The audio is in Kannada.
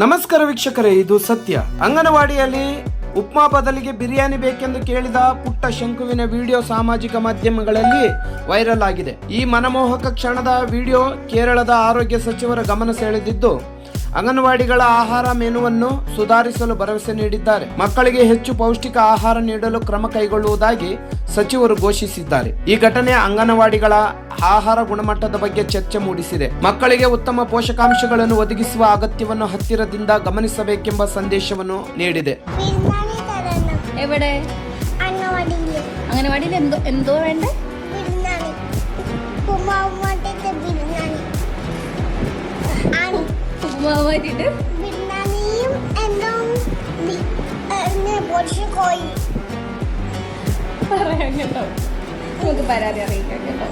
ನಮಸ್ಕಾರ ವೀಕ್ಷಕರೇ, ಇದು ಸತ್ಯ. ಅಂಗನವಾಡಿಯಲ್ಲಿ ಉಪ್ಮಾ ಬದಲಿಗೆ ಬಿರಿಯಾನಿ ಬೇಕೆಂದು ಕೇಳಿದ ಪುಟ್ಟ ಶಂಕುವಿನ ವಿಡಿಯೋ ಸಾಮಾಜಿಕ ಮಾಧ್ಯಮಗಳಲ್ಲಿ ವೈರಲ್ ಆಗಿದೆ. ಈ ಮನಮೋಹಕ ಕ್ಷಣದ ವಿಡಿಯೋ ಕೇರಳದ ಆರೋಗ್ಯ ಸಚಿವರ ಗಮನ ಸೆಳೆದಿದ್ದು, ಅಂಗನವಾಡಿಗಳ ಆಹಾರ ಮೆನುವನ್ನು ಸುಧಾರಿಸಲು ಭರವಸೆ ನೀಡಿದ್ದಾರೆ. ಮಕ್ಕಳಿಗೆ ಹೆಚ್ಚು ಪೌಷ್ಟಿಕ ಆಹಾರ ನೀಡಲು ಕ್ರಮ ಕೈಗೊಳ್ಳುವುದಾಗಿ ಸಚಿವರು ಘೋಷಿಸಿದ್ದಾರೆ. ಈ ಘಟನೆ ಅಂಗನವಾಡಿಗಳ ಆಹಾರ ಗುಣಮಟ್ಟದ ಬಗ್ಗೆ ಚರ್ಚೆ ಮೂಡಿಸಿದೆ. ಮಕ್ಕಳಿಗೆ ಉತ್ತಮ ಪೋಷಕಾಂಶಗಳನ್ನು ಒದಗಿಸುವ ಅಗತ್ಯವನ್ನು ಹತ್ತಿರದಿಂದ ಗಮನಿಸಬೇಕೆಂಬ ಸಂದೇಶವನ್ನು ನೀಡಿದೆ. എവിടെ അംഗനവാടിയിൽ എന്തോ വേണ്ടേ? ഉപ്പുമാവായിട്ട് പറയാം കേട്ടോ, നമുക്ക് പരാതി അറിയിക്കാം കേട്ടോ.